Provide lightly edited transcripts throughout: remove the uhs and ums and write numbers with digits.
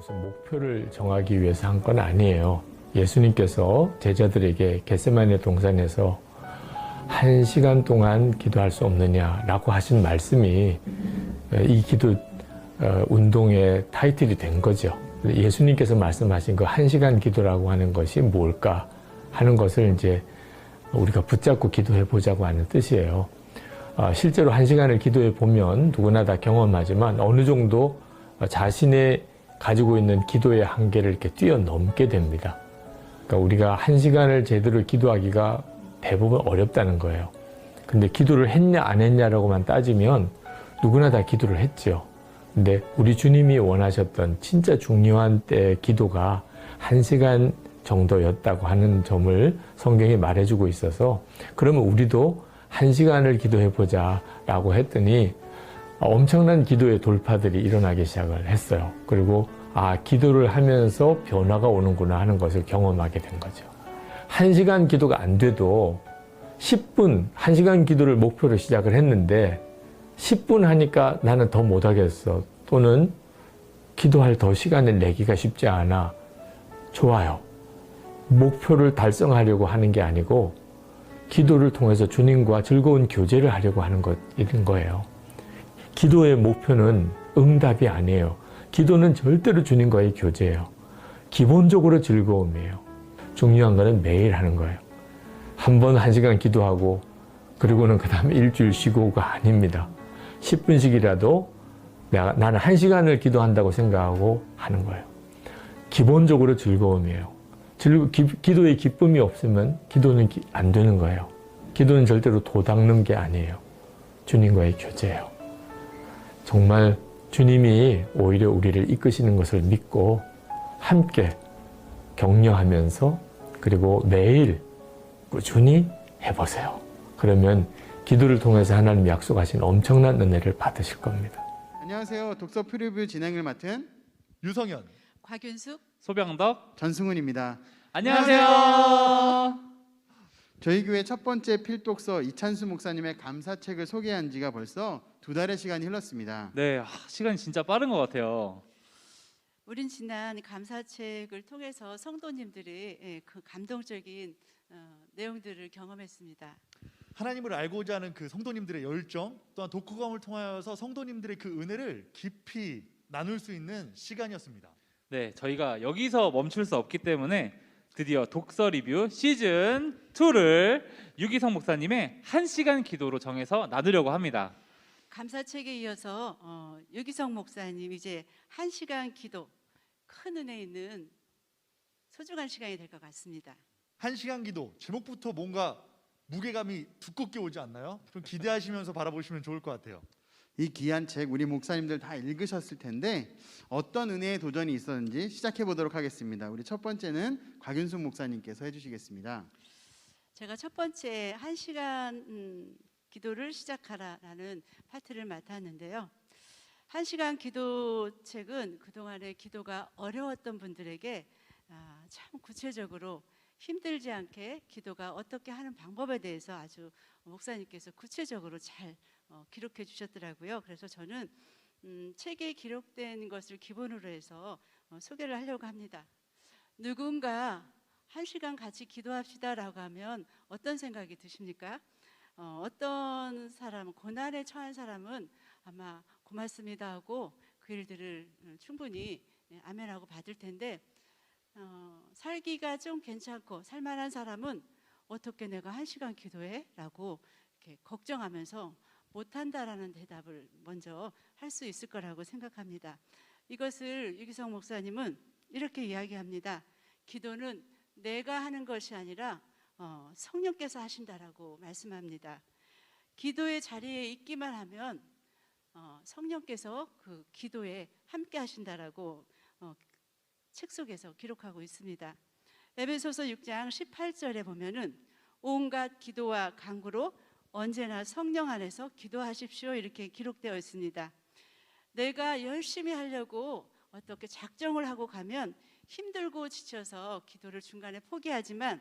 무슨 목표를 정하기 위해서 한 건 아니에요. 예수님께서 제자들에게 겟세마네 동산에서 1시간 동안 기도할 수 없느냐라고 하신 말씀이 이 기도 운동의 타이틀이 된 거죠. 예수님께서 말씀하신 그 1시간 기도라고 하는 것이 뭘까 하는 것을 이제 우리가 붙잡고 기도해 보자고 하는 뜻이에요. 실제로 1시간을 기도해 보면 누구나 다 경험하지만 어느 정도 자신의 가지고 있는 기도의 한계를 이렇게 뛰어넘게 됩니다. 그러니까 우리가 1시간을 제대로 기도하기가 대부분 어렵다는 거예요. 근데 기도를 했냐 안 했냐라고만 따지면 누구나 다 기도를 했죠. 근데 우리 주님이 원하셨던 진짜 중요한 때의 기도가 1시간 정도였다고 하는 점을 성경이 말해주고 있어서 그러면 우리도 1시간을 기도해보자 라고 했더니 엄청난 기도의 돌파들이 일어나기 시작을 했어요. 그리고 기도를 하면서 변화가 오는구나 하는 것을 경험하게 된 거죠. 1시간 기도가 안 돼도 10분, 1시간 기도를 목표로 시작을 했는데 10분 하니까 나는 더 못하겠어. 또는 기도할 더 시간을 내기가 쉽지 않아. 좋아요. 목표를 달성하려고 하는 게 아니고 기도를 통해서 주님과 즐거운 교제를 하려고 하는 것인 거예요. 기도의 목표는 응답이 아니에요. 기도는 절대로 주님과의 교제예요. 기본적으로 즐거움이에요. 중요한 거는 매일 하는 거예요. 한 번 1시간 기도하고 그리고는 그 다음에 일주일 쉬고가 아닙니다. 10분씩이라도 나는 1시간을 기도한다고 생각하고 하는 거예요. 기본적으로 즐거움이에요. 기도에 기쁨이 없으면 기도는 안 되는 거예요. 기도는 절대로 도 닦는 게 아니에요. 주님과의 교제예요. 정말 주님이 오히려 우리를 이끄시는 것을 믿고 함께 격려하면서 그리고 매일 꾸준히 해보세요. 그러면 기도를 통해서 하나님 약속하신 엄청난 은혜를 받으실 겁니다. 안녕하세요. 독서 프리뷰 진행을 맡은 유성현, 곽윤숙, 소병덕, 전승훈입니다. 안녕하세요. 저희 교회 첫 번째 필독서 이찬수 목사님의 감사책을 소개한 지가 벌써 2달의 시간이 흘렀습니다. 네, 시간이 진짜 빠른 것 같아요. 우린 지난 감사책을 통해서 성도님들의 그 감동적인 내용들을 경험했습니다. 하나님을 알고자 하는 그 성도님들의 열정, 또한 독후감을 통하여서 성도님들의 그 은혜를 깊이 나눌 수 있는 시간이었습니다. 네, 저희가 여기서 멈출 수 없기 때문에 드디어 독서 리뷰 시즌 2를 유기성 목사님의 1시간 기도로 정해서 나누려고 합니다. 감사책에 이어서 유기성 목사님 이제 1시간 기도 큰 은혜 있는 소중한 시간이 될 것 같습니다. 1시간 기도, 제목부터 뭔가 무게감이 두껍게 오지 않나요? 좀 기대하시면서 바라보시면 좋을 것 같아요. 이 귀한 책 우리 목사님들 다 읽으셨을 텐데 어떤 은혜의 도전이 있었는지 시작해 보도록 하겠습니다. 우리 첫 번째는 곽윤숙 목사님께서 해주시겠습니다. 제가 첫 번째 1시간 기도를 시작하라라는 파트를 맡았는데요. 1시간 기도책은 그동안의 기도가 어려웠던 분들에게 참 구체적으로 힘들지 않게 기도가 어떻게 하는 방법에 대해서 아주 목사님께서 구체적으로 잘 기록해 주셨더라고요. 그래서 저는 책에 기록된 것을 기본으로 해서 소개를 하려고 합니다. 누군가 1시간 같이 기도합시다라고 하면 어떤 생각이 드십니까? 어떤 사람, 고난에 처한 사람은 아마 고맙습니다 하고 그 일들을 충분히 아멘하고 받을 텐데 살기가 좀 괜찮고 살만한 사람은 어떻게 내가 1시간 기도해? 라고 이렇게 걱정하면서 못한다라는 대답을 먼저 할 수 있을 거라고 생각합니다. 이것을 유기성 목사님은 이렇게 이야기합니다. 기도는 내가 하는 것이 아니라 성령께서 하신다라고 말씀합니다. 기도의 자리에 있기만 하면 성령께서 그 기도에 함께 하신다라고 책 속에서 기록하고 있습니다. 에베소서 6장 18절에 보면은 온갖 기도와 간구로 언제나 성령 안에서 기도하십시오 이렇게 기록되어 있습니다. 내가 열심히 하려고 어떻게 작정을 하고 가면 힘들고 지쳐서 기도를 중간에 포기하지만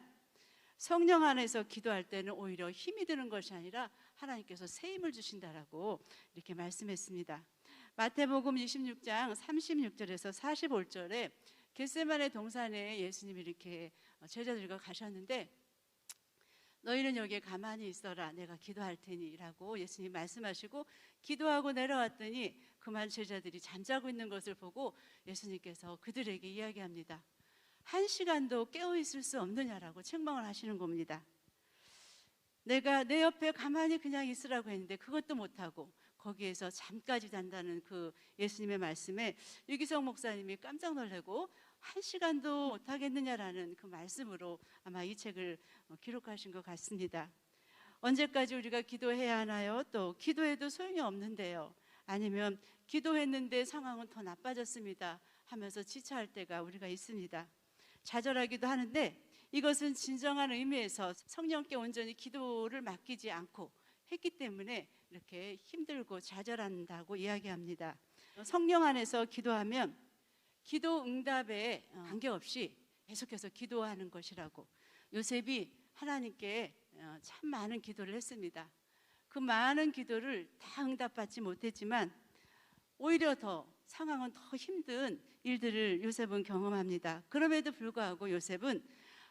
성령 안에서 기도할 때는 오히려 힘이 드는 것이 아니라 하나님께서 새 힘을 주신다라고 이렇게 말씀했습니다. 마태복음 26장 36절에서 45절에 겟세마네 동산에 예수님이 이렇게 제자들과 가셨는데 너희는 여기에 가만히 있어라 내가 기도할 테니 라고 예수님 말씀하시고 기도하고 내려왔더니 그만 제자들이 잠자고 있는 것을 보고 예수님께서 그들에게 이야기합니다. 1시간도 깨어 있을 수 없느냐라고 책망을 하시는 겁니다. 내가 내 옆에 가만히 그냥 있으라고 했는데 그것도 못하고 거기에서 잠까지 잔다는 그 예수님의 말씀에 유기성 목사님이 깜짝 놀라고 1시간도 못하겠느냐라는 그 말씀으로 아마 이 책을 기록하신 것 같습니다. 언제까지 우리가 기도해야 하나요? 또 기도해도 소용이 없는데요. 아니면 기도했는데 상황은 더 나빠졌습니다 하면서 지체할 때가 우리가 있습니다. 좌절하기도 하는데 이것은 진정한 의미에서 성령께 온전히 기도를 맡기지 않고 했기 때문에 이렇게 힘들고 좌절한다고 이야기합니다. 성령 안에서 기도하면 기도 응답에 관계없이 계속해서 기도하는 것이라고 요셉이 하나님께 참 많은 기도를 했습니다. 그 많은 기도를 다 응답받지 못했지만 오히려 더 상황은 더 힘든 일들을 요셉은 경험합니다. 그럼에도 불구하고 요셉은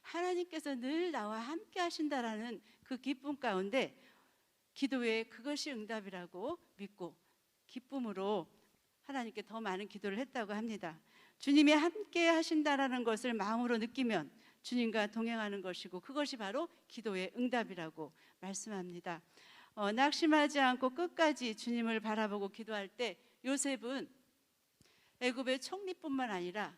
하나님께서 늘 나와 함께 하신다라는 그 기쁨 가운데 기도에 그것이 응답이라고 믿고 기쁨으로 하나님께 더 많은 기도를 했다고 합니다. 주님이 함께 하신다라는 것을 마음으로 느끼면 주님과 동행하는 것이고 그것이 바로 기도의 응답이라고 말씀합니다. 낙심하지 않고 끝까지 주님을 바라보고 기도할 때 요셉은 애굽의 총리뿐만 아니라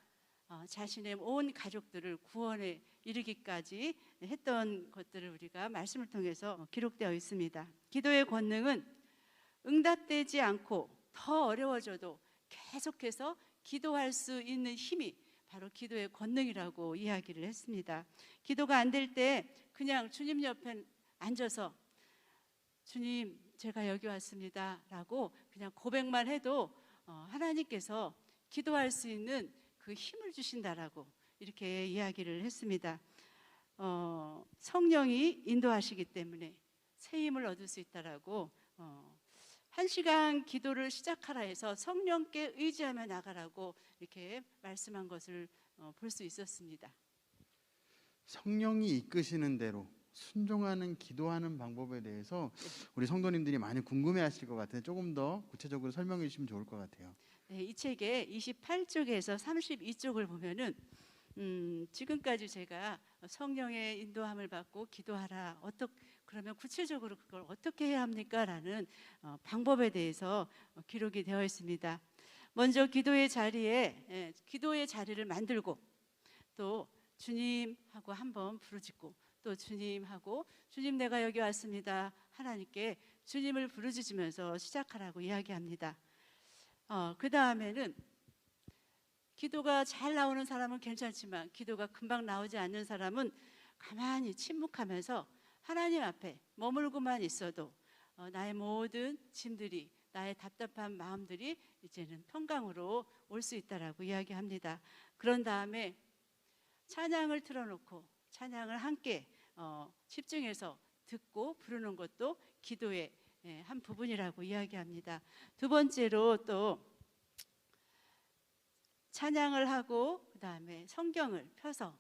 자신의 온 가족들을 구원에 이르기까지 했던 것들을 우리가 말씀을 통해서 기록되어 있습니다. 기도의 권능은 응답되지 않고 더 어려워져도 계속해서 기도할 수 있는 힘이 바로 기도의 권능이라고 이야기를 했습니다. 기도가 안 될 때 그냥 주님 옆에 앉아서 주님 제가 여기 왔습니다 라고 그냥 고백만 해도 하나님께서 기도할 수 있는 그 힘을 주신다라고 이렇게 이야기를 했습니다. 성령이 인도하시기 때문에 새 힘을 얻을 수 있다라고 1시간 기도를 시작하라 해서 성령께 의지하며 나가라고 이렇게 말씀한 것을 볼 수 있었습니다. 성령이 이끄시는 대로 순종하는 기도하는 방법에 대해서 우리 성도님들이 많이 궁금해하실 것 같아요. 조금 더 구체적으로 설명해 주시면 좋을 것 같아요. 네, 이 책의 28쪽에서 32쪽을 보면은 지금까지 제가 성령의 인도함을 받고 기도하라 그러면 구체적으로 그걸 어떻게 해야 합니까? 라는 방법에 대해서 기록이 되어 있습니다. 먼저 기도의 자리를 만들고 또 주님하고 한번 부르짖고 또 주님하고 주님 내가 여기 왔습니다. 하나님께 주님을 부르짖으면서 시작하라고 이야기합니다. 그 다음에는 기도가 잘 나오는 사람은 괜찮지만 기도가 금방 나오지 않는 사람은 가만히 침묵하면서 하나님 앞에 머물고만 있어도 나의 모든 짐들이 나의 답답한 마음들이 이제는 평강으로 올 수 있다라고 이야기합니다. 그런 다음에 찬양을 틀어놓고 찬양을 함께 집중해서 듣고 부르는 것도 기도의 한 부분이라고 이야기합니다. 두 번째로 또 찬양을 하고 그 다음에 성경을 펴서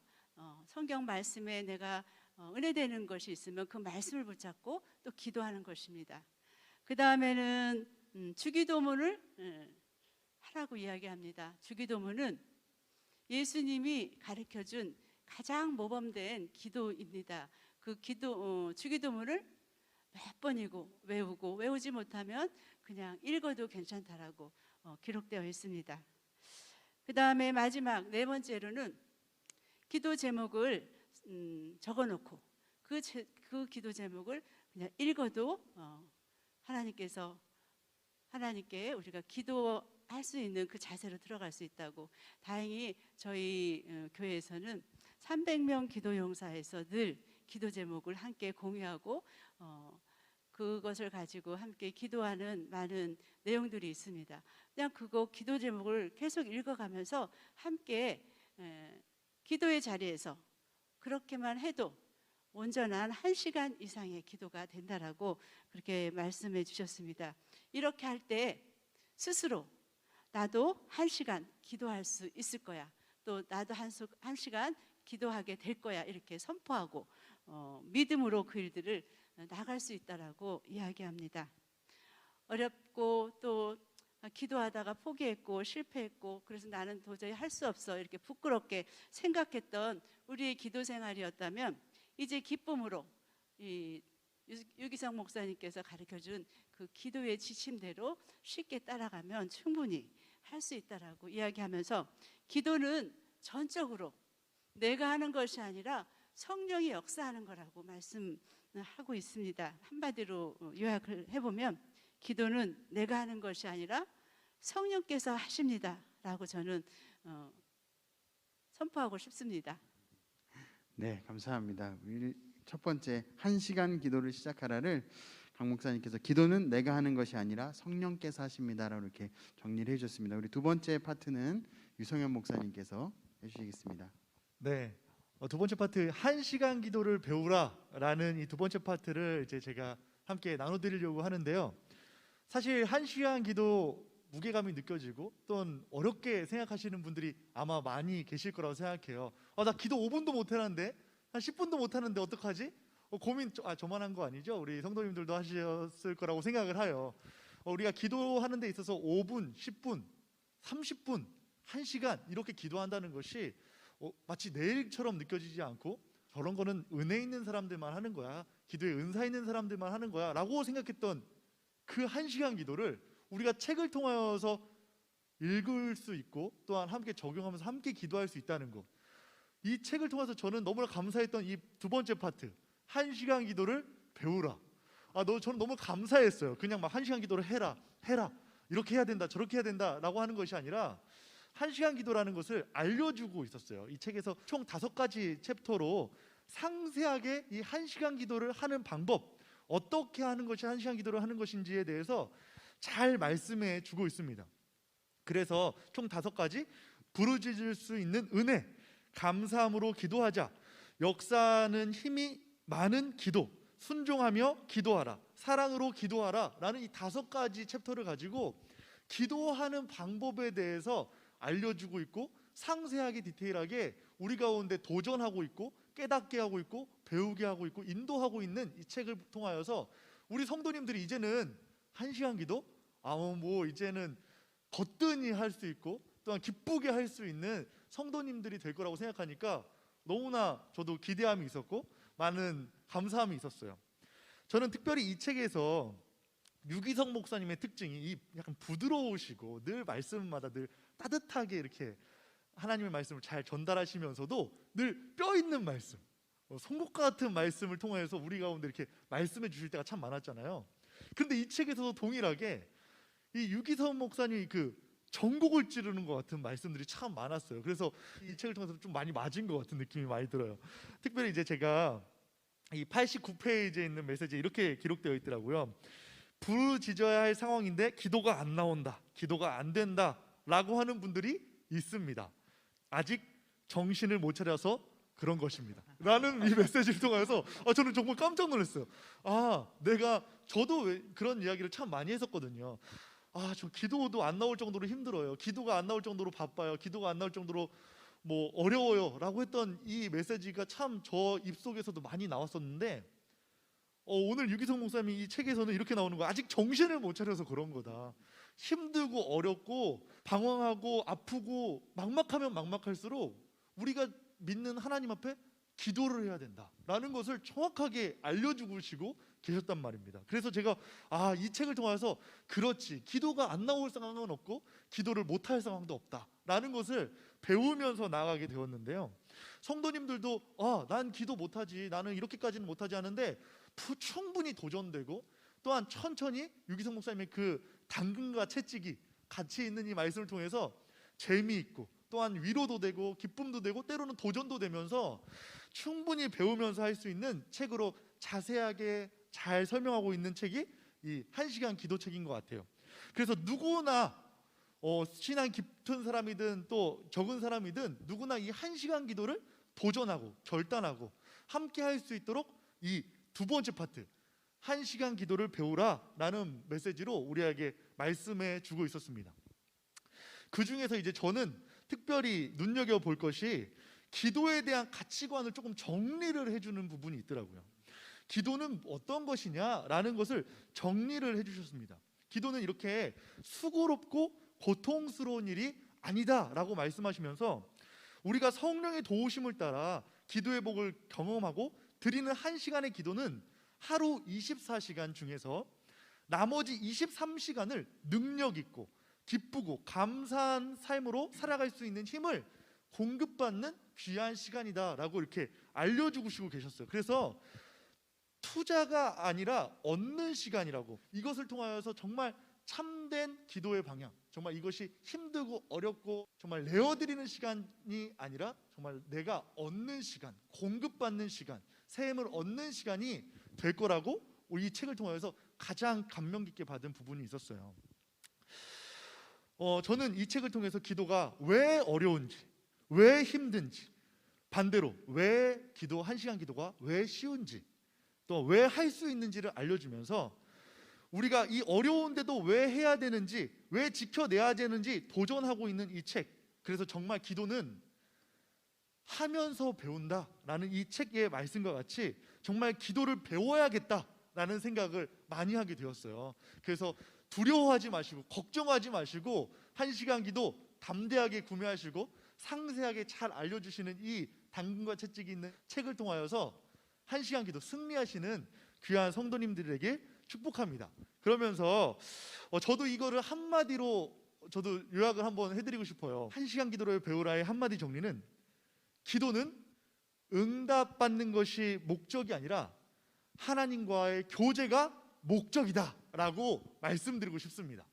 성경 말씀에 내가 은혜되는 것이 있으면 그 말씀을 붙잡고 또 기도하는 것입니다. 그 다음에는 주기도문을 하라고 이야기합니다. 주기도문은 예수님이 가르쳐준 가장 모범된 기도입니다. 그 주기도문을 몇 번이고 외우지 못하면 그냥 읽어도 괜찮다라고 기록되어 있습니다. 그 다음에 마지막 네 번째로는 기도 제목을 적어놓고 그 기도 제목을 그냥 읽어도 하나님께 우리가 기도할 수 있는 그 자세로 들어갈 수 있다고. 다행히 저희 교회에서는 300명 기도용사에서 늘 기도 제목을 함께 공유하고 그것을 가지고 함께 기도하는 많은 내용들이 있습니다. 그냥 그거 기도 제목을 계속 읽어가면서 함께 기도의 자리에서 그렇게만 해도 온전한 1시간 이상의 기도가 된다라고 그렇게 말씀해 주셨습니다. 이렇게 할 때 스스로 나도 1시간 기도할 수 있을 거야. 또 나도 1시간 기도하게 될 거야. 이렇게 선포하고 믿음으로 그 일들을 나갈 수 있다라고 이야기합니다. 어렵고 또 기도하다가 포기했고 실패했고 그래서 나는 도저히 할 수 없어 이렇게 부끄럽게 생각했던 우리의 기도 생활이었다면 이제 기쁨으로 이 유기성 목사님께서 가르쳐준 그 기도의 지침대로 쉽게 따라가면 충분히 할 수 있다라고 이야기하면서 기도는 전적으로 내가 하는 것이 아니라 성령이 역사하는 거라고 말씀하고 있습니다. 한마디로 요약을 해보면 기도는 내가 하는 것이 아니라 성령께서 하십니다라고 저는 선포하고 싶습니다. 네, 감사합니다. 우리 첫 번째 1시간 기도를 시작하라를 강 목사님께서 기도는 내가 하는 것이 아니라 성령께서 하십니다라고 이렇게 정리를 해주셨습니다. 우리 두 번째 파트는 유성현 목사님께서 해주시겠습니다. 네, 두 번째 파트 1시간 기도를 배우라라는 이 두 번째 파트를 이제 제가 함께 나눠드리려고 하는데요. 사실 1시간 기도 무게감이 느껴지고 또는 어렵게 생각하시는 분들이 아마 많이 계실 거라고 생각해요. 나 기도 5분도 못 하는데, 한 10분도 못 하는데 어떡하지? 고민 저만 한 거 아니죠? 우리 성도님들도 하셨을 거라고 생각을 해요. 우리가 기도하는 데 있어서 5분, 10분, 30분, 1시간 이렇게 기도한다는 것이 마치 내일처럼 느껴지지 않고 저런 거는 은혜 있는 사람들만 하는 거야, 기도에 은사 있는 사람들만 하는 거야 라고 생각했던 그 1시간 기도를 우리가 책을 통하여서 읽을 수 있고 또한 함께 적용하면서 함께 기도할 수 있다는 것, 이 책을 통해서 저는 너무나 감사했던 이 두 번째 파트 1시간 기도를 배우라. 저는 너무 감사했어요. 그냥 막 1시간 기도를 해라 이렇게 해야 된다 저렇게 해야 된다 라고 하는 것이 아니라 1시간 기도라는 것을 알려주고 있었어요. 이 책에서 총 5가지 챕터로 상세하게 이 1시간 기도를 하는 방법, 어떻게 하는 것이 1시간 기도를 하는 것인지에 대해서 잘 말씀해 주고 있습니다. 그래서 총 5가지: 부르짖을 수 있는 은혜, 감사함으로 기도하자, 역사는 힘이 많은 기도, 순종하며 기도하라, 사랑으로 기도하라 라는 이 5가지 챕터를 가지고 기도하는 방법에 대해서 알려주고 있고 상세하게 디테일하게 우리 가운데 도전하고 있고 깨닫게 하고 있고 배우게 하고 있고 인도하고 있는 이 책을 통하여서 우리 성도님들이 이제는 1시간 기도? 이제는 거뜬히 할 수 있고 또한 기쁘게 할 수 있는 성도님들이 될 거라고 생각하니까 너무나 저도 기대함이 있었고 많은 감사함이 있었어요. 저는 특별히 이 책에서 유기성 목사님의 특징이 약간 부드러우시고 늘 말씀마다 늘 따뜻하게 이렇게 하나님의 말씀을 잘 전달하시면서도 늘 뼈 있는 말씀, 송곳과 같은 말씀을 통해서 우리 가운데 이렇게 말씀해 주실 때가 참 많았잖아요. 그런데 이 책에서도 동일하게 이 유기성 목사님이 그 전곡을 찌르는 것 같은 말씀들이 참 많았어요. 그래서 이 책을 통해서 좀 많이 맞은 것 같은 느낌이 많이 들어요. 특별히 이제 제가 이 89페이지에 있는 메시지에 이렇게 기록되어 있더라고요. 부르짖어야 할 상황인데 기도가 안 나온다, 기도가 안 된다 라고 하는 분들이 있습니다. 아직 정신을 못 차려서 그런 것입니다 라는 이 메시지를 통해서 저는 정말 깜짝 놀랐어요. 저도 그런 이야기를 참 많이 했었거든요. 저 기도도 안 나올 정도로 힘들어요, 기도가 안 나올 정도로 바빠요, 기도가 안 나올 정도로 어려워요 라고 했던 이 메시지가 참 저 입속에서도 많이 나왔었는데 오늘 유기성 목사님이 이 책에서는 이렇게 나오는 거야. 아직 정신을 못 차려서 그런 거다, 힘들고 어렵고 방황하고 아프고 막막하면 막막할수록 우리가 믿는 하나님 앞에 기도를 해야 된다라는 것을 정확하게 알려주시고 계셨단 말입니다. 그래서 제가 이 책을 통해서 그렇지, 기도가 안 나올 상황은 없고 기도를 못할 상황도 없다라는 것을 배우면서 나아가게 되었는데요. 성도님들도 난 기도 못하지, 나는 이렇게까지는 못하지 하는데 충분히 도전되고 또한 천천히 유기성 목사님의 그 당근과 채찍이 같이 있는 이 말씀을 통해서 재미있고 또한 위로도 되고 기쁨도 되고 때로는 도전도 되면서 충분히 배우면서 할 수 있는 책으로 자세하게 잘 설명하고 있는 책이 이 1시간 기도책인 것 같아요. 그래서 누구나 신앙 깊은 사람이든 또 적은 사람이든 누구나 이 1시간 기도를 도전하고 결단하고 함께 할 수 있도록 이 두 번째 파트 1시간 기도를 배우라라는 메시지로 우리에게 말씀해 주고 있었습니다. 그 중에서 이제 저는 특별히 눈여겨볼 것이 기도에 대한 가치관을 조금 정리를 해주는 부분이 있더라고요. 기도는 어떤 것이냐라는 것을 정리를 해주셨습니다. 기도는 이렇게 수고롭고 고통스러운 일이 아니다라고 말씀하시면서 우리가 성령의 도우심을 따라 기도의 복을 경험하고 드리는 1시간의 기도는 하루 24시간 중에서 나머지 23시간을 능력 있고 기쁘고 감사한 삶으로 살아갈 수 있는 힘을 공급받는 귀한 시간이다라고 이렇게 알려주고 계셨어요. 그래서 투자가 아니라 얻는 시간이라고, 이것을 통하여서 정말 참된 기도의 방향, 정말 이것이 힘들고 어렵고 정말 내어드리는 시간이 아니라 정말 내가 얻는 시간, 공급받는 시간, 새 힘을 얻는 시간이 될 거라고 우리 이 책을 통하여서 가장 감명 깊게 받은 부분이 있었어요. 저는 이 책을 통해서 기도가 왜 어려운지, 왜 힘든지, 반대로 왜 1시간 기도가 왜 쉬운지, 또 왜 할 수 있는지를 알려주면서 우리가 이 어려운데도 왜 해야 되는지, 왜 지켜내야 되는지 도전하고 있는 이 책, 그래서 정말 기도는 하면서 배운다라는 이 책의 말씀과 같이 정말 기도를 배워야겠다라는 생각을 많이 하게 되었어요. 그래서 두려워하지 마시고 걱정하지 마시고 1시간 기도 담대하게 구매하시고 상세하게 잘 알려주시는 이 당근과 채찍이 있는 책을 통하여서 1시간 기도 승리하시는 귀한 성도님들에게 축복합니다. 그러면서 저도 이거를 한마디로 저도 요약을 한번 해드리고 싶어요. 1시간 기도를 배우라의 한마디 정리는, 기도는 응답받는 것이 목적이 아니라 하나님과의 교제가 목적이다라고 말씀드리고 싶습니다.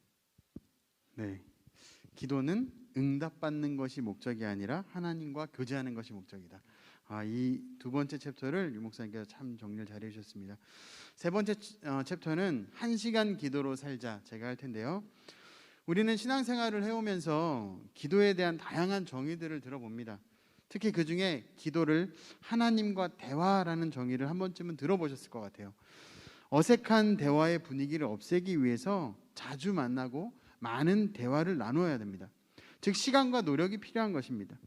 네, 기도는 응답받는 것이 목적이 아니라 하나님과 교제하는 것이 목적이다. 이 두 번째 챕터를 유 목사님께서 참 정리를 잘 해주셨습니다. 세 번째 챕터는 1시간 기도로 살자, 제가 할 텐데요. 우리는 신앙생활을 해오면서 기도에 대한 다양한 정의들을 들어봅니다. 특히 그 중에 기도를 하나님과 대화라는 정의를 한 번쯤은 들어보셨을 것 같아요. 어색한 대화의 분위기를 없애기 위해서 자주 만나고 많은 대화를 나누어야 됩니다. 즉 시간과 노력이 필요한 것입니다.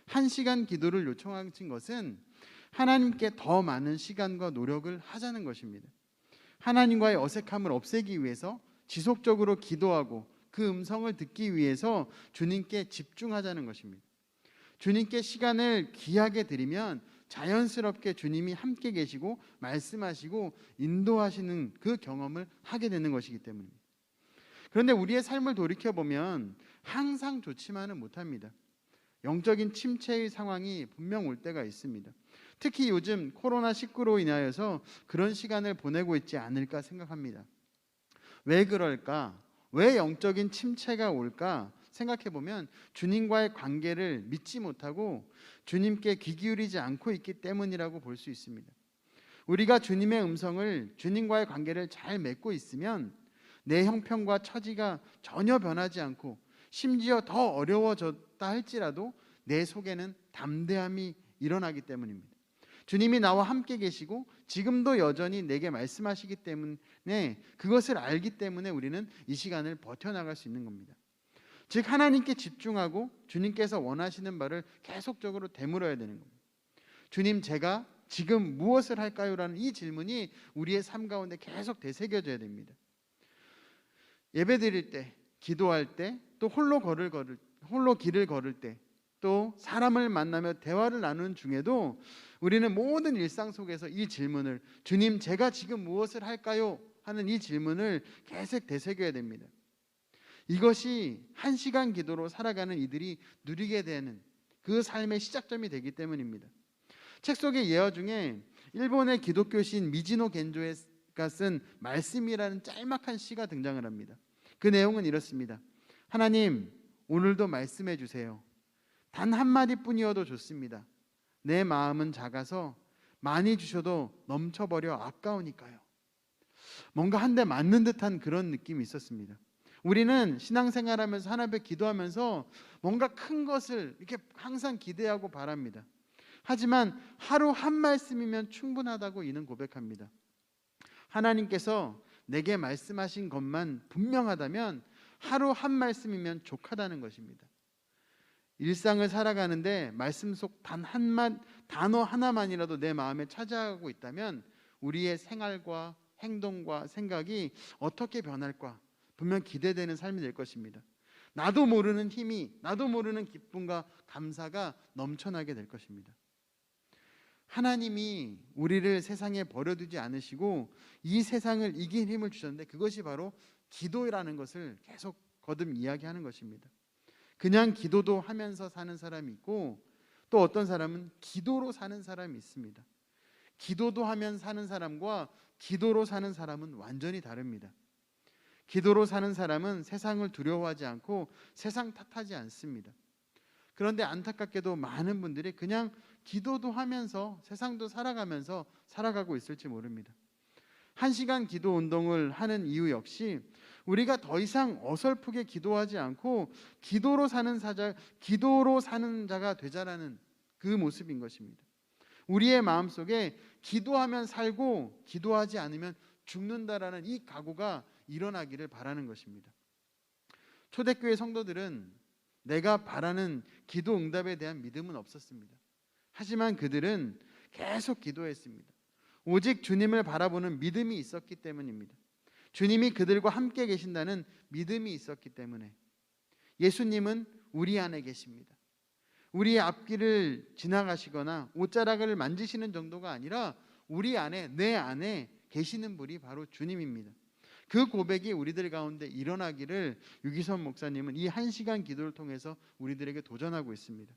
1시간 기도를 요청하신 것은 하나님께 더 많은 시간과 노력을 하자는 것입니다. 하나님과의 어색함을 없애기 위해서 지속적으로 기도하고 그 음성을 듣기 위해서 주님께 집중하자는 것입니다. 주님께 시간을 귀하게 드리면 자연스럽게 주님이 함께 계시고 말씀하시고 인도하시는 그 경험을 하게 되는 것이기 때문입니다. 그런데 우리의 삶을 돌이켜보면 항상 좋지만은 못합니다. 영적인 침체의 상황이 분명 올 때가 있습니다. 특히 요즘 코로나19로 인하여서 그런 시간을 보내고 있지 않을까 생각합니다. 왜 그럴까? 왜 영적인 침체가 올까? 생각해보면 주님과의 관계를 믿지 못하고 주님께 귀 기울이지 않고 있기 때문이라고 볼 수 있습니다. 우리가 주님의 음성을, 주님과의 관계를 잘 맺고 있으면 내 형편과 처지가 전혀 변하지 않고 심지어 더 어려워졌다 할지라도 내 속에는 담대함이 일어나기 때문입니다. 주님이 나와 함께 계시고 지금도 여전히 내게 말씀하시기 때문에, 그것을 알기 때문에 우리는 이 시간을 버텨나갈 수 있는 겁니다. 즉 하나님께 집중하고 주님께서 원하시는 바를 계속적으로 되물어야 되는 겁니다. 주님, 제가 지금 무엇을 할까요? 라는 이 질문이 우리의 삶 가운데 계속 되새겨져야 됩니다. 예배 드릴 때, 기도할 때, 또 홀로 길을 걸을 때, 또 사람을 만나며 대화를 나누는 중에도 우리는 모든 일상 속에서 이 질문을, 주님 제가 지금 무엇을 할까요? 하는 이 질문을 계속 되새겨야 됩니다. 이것이 1시간 기도로 살아가는 이들이 누리게 되는 그 삶의 시작점이 되기 때문입니다. 책 속의 예화 중에 일본의 기독교 시인 미지노 겐조가 쓴 말씀이라는 짤막한 시가 등장을 합니다. 그 내용은 이렇습니다. 하나님, 오늘도 말씀해 주세요. 단 한마디뿐이어도 좋습니다. 내 마음은 작아서 많이 주셔도 넘쳐버려 아까우니까요. 뭔가 한 대 맞는 듯한 그런 느낌이 있었습니다. 우리는 신앙생활하면서 하나님 앞에 기도하면서 뭔가 큰 것을 이렇게 항상 기대하고 바랍니다. 하지만 하루 한 말씀이면 충분하다고 이는 고백합니다. 하나님께서 내게 말씀하신 것만 분명하다면 하루 한 말씀이면 족하다는 것입니다. 일상을 살아가는데 말씀 속 단 한 단어 하나만이라도 내 마음에 차지하고 있다면 우리의 생활과 행동과 생각이 어떻게 변할까 분명 기대되는 삶이 될 것입니다. 나도 모르는 힘이, 나도 모르는 기쁨과 감사가 넘쳐나게 될 것입니다. 하나님이 우리를 세상에 버려두지 않으시고 이 세상을 이길 힘을 주셨는데 그것이 바로 기도라는 것을 계속 거듭 이야기하는 것입니다. 그냥 기도도 하면서 사는 사람이 있고 또 어떤 사람은 기도로 사는 사람이 있습니다. 기도도 하면 사는 사람과 기도로 사는 사람은 완전히 다릅니다. 기도로 사는 사람은 세상을 두려워하지 않고 세상 탓하지 않습니다. 그런데 안타깝게도 많은 분들이 그냥 기도도 하면서 세상도 살아가면서 살아가고 있을지 모릅니다. 1시간 기도 운동을 하는 이유 역시 우리가 더 이상 어설프게 기도하지 않고 기도로 사는 자가 되자라는 그 모습인 것입니다. 우리의 마음속에 기도하면 살고 기도하지 않으면 죽는다라는 이 각오가 일어나기를 바라는 것입니다. 초대교회 성도들은 내가 바라는 기도 응답에 대한 믿음은 없었습니다. 하지만 그들은 계속 기도했습니다. 오직 주님을 바라보는 믿음이 있었기 때문입니다. 주님이 그들과 함께 계신다는 믿음이 있었기 때문에 예수님은 우리 안에 계십니다. 우리의 앞길을 지나가시거나 옷자락을 만지시는 정도가 아니라 우리 안에, 내 안에 계시는 분이 바로 주님입니다. 그 고백이 우리들 가운데 일어나기를 유기선 목사님은 이 1시간 기도를 통해서 우리들에게 도전하고 있습니다.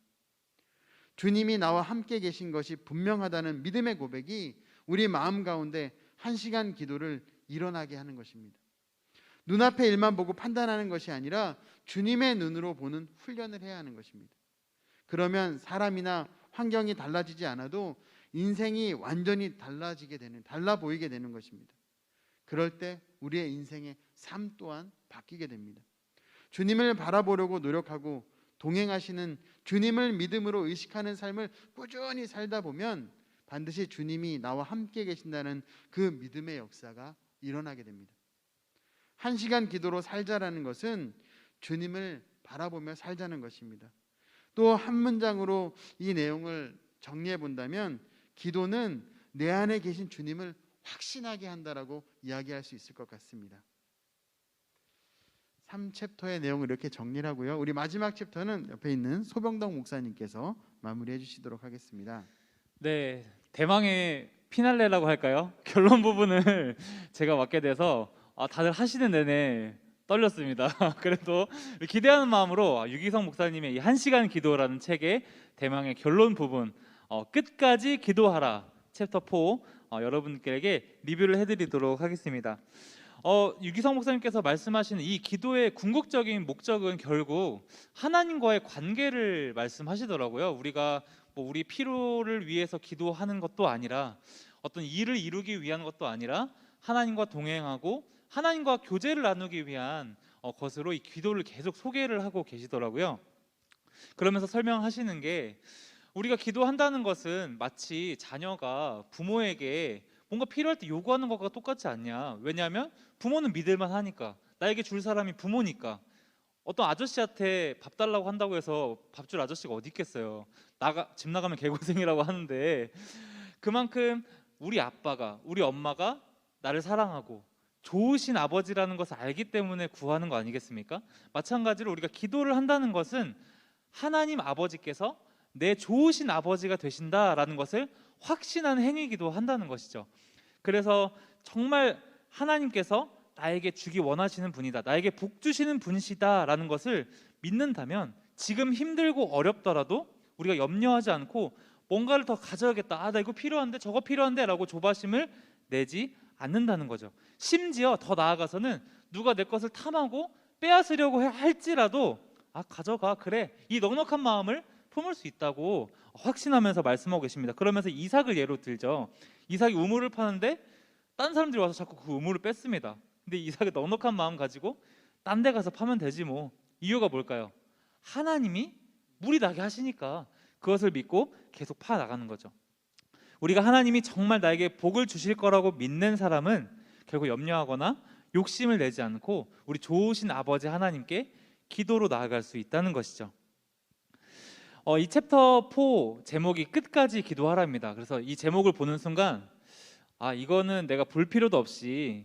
주님이 나와 함께 계신 것이 분명하다는 믿음의 고백이 우리 마음 가운데 1시간 기도를 일어나게 하는 것입니다. 눈앞의 일만 보고 판단하는 것이 아니라 주님의 눈으로 보는 훈련을 해야 하는 것입니다. 그러면 사람이나 환경이 달라지지 않아도 인생이 완전히 달라 보이게 되는 것입니다. 그럴 때 우리의 인생의 삶 또한 바뀌게 됩니다. 주님을 바라보려고 노력하고 동행하시는 주님을 믿음으로 의식하는 삶을 꾸준히 살다 보면 반드시 주님이 나와 함께 계신다는 그 믿음의 역사가 일어나게 됩니다. 1시간 기도로 살자라는 것은 주님을 바라보며 살자는 것입니다. 또 한 문장으로 이 내용을 정리해 본다면 기도는 내 안에 계신 주님을 확신하게 한다라고 이야기할 수 있을 것 같습니다. 3챕터의 내용을 이렇게 정리를 하고요. 우리 마지막 챕터는 옆에 있는 소병덕 목사님께서 마무리해 주시도록 하겠습니다. 네, 대망의 피날레라고 할까요? 결론 부분을 제가 맡게 돼서 다들 하시는 내내 떨렸습니다. 그래도 기대하는 마음으로 유기성 목사님의 이 1시간 기도라는 책의 대망의 결론 부분 끝까지 기도하라 챕터 4 여러분들에게 리뷰를 해드리도록 하겠습니다. 유기성 목사님께서 말씀하시는 이 기도의 궁극적인 목적은 결국 하나님과의 관계를 말씀하시더라고요. 우리가 우리 필요를 위해서 기도하는 것도 아니라 어떤 일을 이루기 위한 것도 아니라 하나님과 동행하고 하나님과 교제를 나누기 위한 것으로 이 기도를 계속 소개를 하고 계시더라고요. 그러면서 설명하시는 게 우리가 기도한다는 것은 마치 자녀가 부모에게 뭔가 필요할 때 요구하는 것과 똑같지 않냐. 왜냐하면 부모는 믿을만 하니까, 나에게 줄 사람이 부모니까. 어떤 아저씨한테 밥 달라고 한다고 해서 밥 줄 아저씨가 어디 있겠어요. 집 나가면 개고생이라고 하는데 그만큼 우리 아빠가, 우리 엄마가 나를 사랑하고 좋으신 아버지라는 것을 알기 때문에 구하는 거 아니겠습니까? 마찬가지로 우리가 기도를 한다는 것은 하나님 아버지께서 내 좋으신 아버지가 되신다라는 것을 확신하는 행위이기도 한다는 것이죠. 그래서 정말 하나님께서 나에게 주기 원하시는 분이다, 나에게 복 주시는 분이시다라는 것을 믿는다면 지금 힘들고 어렵더라도 우리가 염려하지 않고 뭔가를 더 가져야겠다, 나 이거 필요한데 저거 필요한데 라고 조바심을 내지 않는다는 거죠. 심지어 더 나아가서는 누가 내 것을 탐하고 빼앗으려고 할지라도 가져가, 그래, 이 넉넉한 마음을 품을 수 있다고 확신하면서 말씀하고 계십니다. 그러면서 이삭을 예로 들죠. 이삭이 우물을 파는데 딴 사람들이 와서 자꾸 그 우물을 뺐습니다. 근데 이삭이 넉넉한 마음 가지고 딴 데 가서 파면 되지 뭐. 이유가 뭘까요? 하나님이 물이 나게 하시니까 그것을 믿고 계속 파 나가는 거죠. 우리가 하나님이 정말 나에게 복을 주실 거라고 믿는 사람은 결국 염려하거나 욕심을 내지 않고 우리 좋으신 아버지 하나님께 기도로 나아갈 수 있다는 것이죠. 이 챕터 4 제목이 끝까지 기도하라입니다. 그래서 이 제목을 보는 순간 이거는 내가 볼 필요도 없이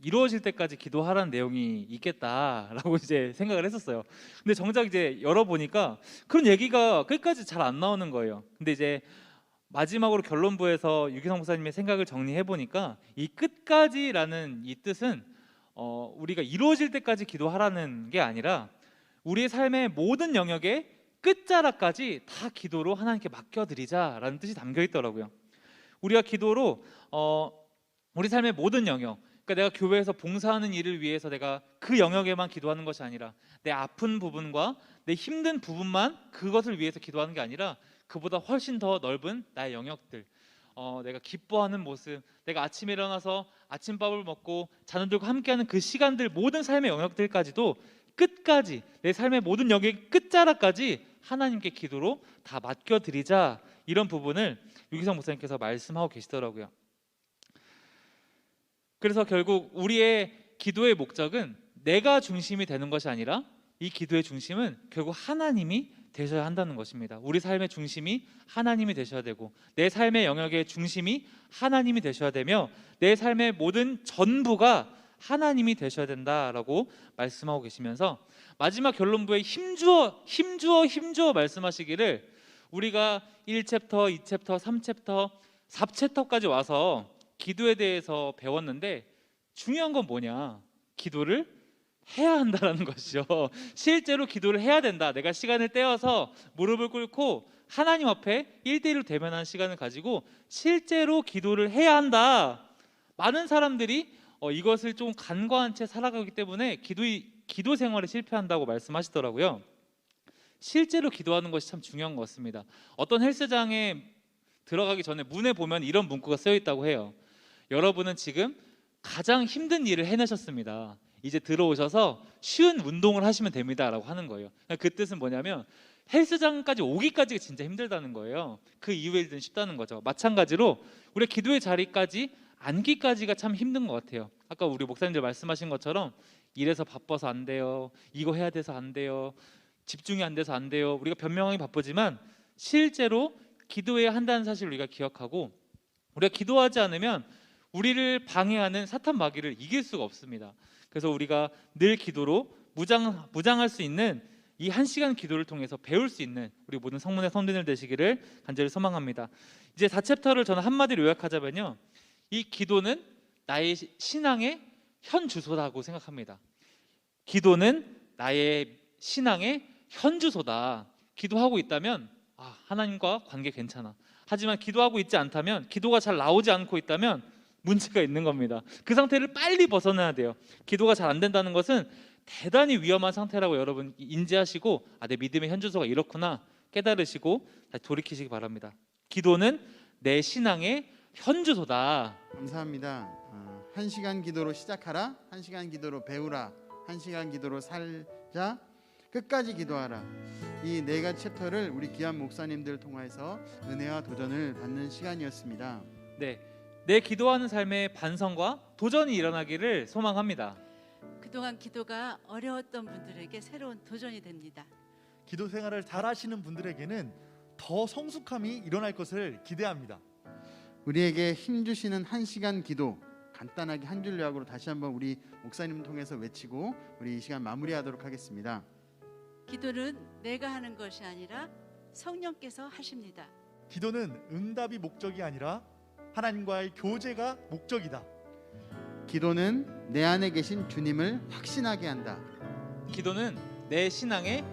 이루어질 때까지 기도하라는 내용이 있겠다라고 이제 생각을 했었어요. 근데 정작 이제 열어보니까 그런 얘기가 끝까지 잘 안 나오는 거예요. 근데 이제 마지막으로 결론부에서 유기성 목사님의 생각을 정리해 보니까 이 끝까지라는 이 뜻은 우리가 이루어질 때까지 기도하라는 게 아니라 우리의 삶의 모든 영역에 끝자락까지 다 기도로 하나님께 맡겨드리자라는 뜻이 담겨 있더라고요. 우리가 기도로 우리 삶의 모든 영역, 그러니까 내가 교회에서 봉사하는 일을 위해서 내가 그 영역에만 기도하는 것이 아니라 내 아픈 부분과 내 힘든 부분만 그것을 위해서 기도하는 게 아니라 그보다 훨씬 더 넓은 나의 영역들, 내가 기뻐하는 모습, 내가 아침에 일어나서 아침밥을 먹고 자녀들과 함께하는 그 시간들, 모든 삶의 영역들까지도 끝까지 내 삶의 모든 영역의 끝자락까지 하나님께 기도로 다 맡겨드리자, 이런 부분을 유기성 목사님께서 말씀하고 계시더라고요. 그래서 결국 우리의 기도의 목적은 내가 중심이 되는 것이 아니라 이 기도의 중심은 결국 하나님이 되셔야 한다는 것입니다. 우리 삶의 중심이 하나님이 되셔야 되고 내 삶의 영역의 중심이 하나님이 되셔야 되며 내 삶의 모든 전부가 하나님이 되셔야 된다라고 말씀하고 계시면서 마지막 결론부에 힘주어 말씀하시기를 우리가 1챕터, 2챕터, 3챕터, 4챕터까지 와서 기도에 대해서 배웠는데 중요한 건 뭐냐? 기도를 해야 한다라는 것이죠. 실제로 기도를 해야 된다. 내가 시간을 떼어서 무릎을 꿇고 하나님 앞에 1대1로 대면하는 시간을 가지고 실제로 기도를 해야 한다. 많은 사람들이 이것을 좀 간과한 채 살아가기 때문에 기도 생활에 실패한다고 말씀하시더라고요. 실제로 기도하는 것이 참 중요한 것 같습니다. 어떤 헬스장에 들어가기 전에 문에 보면 이런 문구가 쓰여 있다고 해요. 여러분은 지금 가장 힘든 일을 해내셨습니다. 이제 들어오셔서 쉬운 운동을 하시면 됩니다 라고 하는 거예요. 그 뜻은 뭐냐면 헬스장까지 오기까지가 진짜 힘들다는 거예요. 그 이후의 일은 쉽다는 거죠. 마찬가지로 우리 기도의 자리까지 앉기까지가 참 힘든 것 같아요. 아까 우리 목사님들 말씀하신 것처럼 일해서 바빠서 안 돼요, 이거 해야 돼서 안 돼요, 집중이 안 돼서 안 돼요. 우리가 변명하기 바쁘지만 실제로 기도해야 한다는 사실을 우리가 기억하고 우리가 기도하지 않으면 우리를 방해하는 사탄 마귀를 이길 수가 없습니다. 그래서 우리가 늘 기도로 무장할 수 있는 이 1시간 기도를 통해서 배울 수 있는 우리 모든 성문의 성도들 되시기를 간절히 소망합니다. 이제 4챕터를 저는 한마디로 요약하자면요, 이 기도는 나의 신앙의 현 주소라고 생각합니다. 기도는 나의 신앙의 현 주소다. 기도하고 있다면 하나님과 관계 괜찮아. 하지만 기도하고 있지 않다면, 기도가 잘 나오지 않고 있다면 문제가 있는 겁니다. 그 상태를 빨리 벗어나야 돼요. 기도가 잘 안 된다는 것은 대단히 위험한 상태라고 여러분 인지하시고 내 믿음의 현 주소가 이렇구나 깨달으시고 다시 돌이키시기 바랍니다. 기도는 내 신앙의 현 주소다. 감사합니다. 1시간 기도로 시작하라, 1시간 기도로 배우라, 1시간 기도로 살자, 끝까지 기도하라. 이 4가지 챕터를 우리 귀한 목사님들 통해서 은혜와 도전을 받는 시간이었습니다. 네, 내 기도하는 삶의 반성과 도전이 일어나기를 소망합니다. 그동안 기도가 어려웠던 분들에게 새로운 도전이 됩니다. 기도 생활을 잘 하시는 분들에게는 더 성숙함이 일어날 것을 기대합니다. 우리에게 힘 주시는 1시간 기도, 간단하게 한 줄 요약으로 다시 한번 우리 목사님 통해서 외치고 우리 이 시간 마무리하도록 하겠습니다. 기도는 내가 하는 것이 아니라 성령께서 하십니다. 기도는 응답이 목적이 아니라 하나님과의 교제가 목적이다. 기도는 내 안에 계신 주님을 확신하게 한다. 기도는 내 신앙의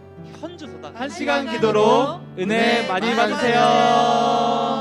현 주소다. 1시간 기도로 은혜 많이 받으세요.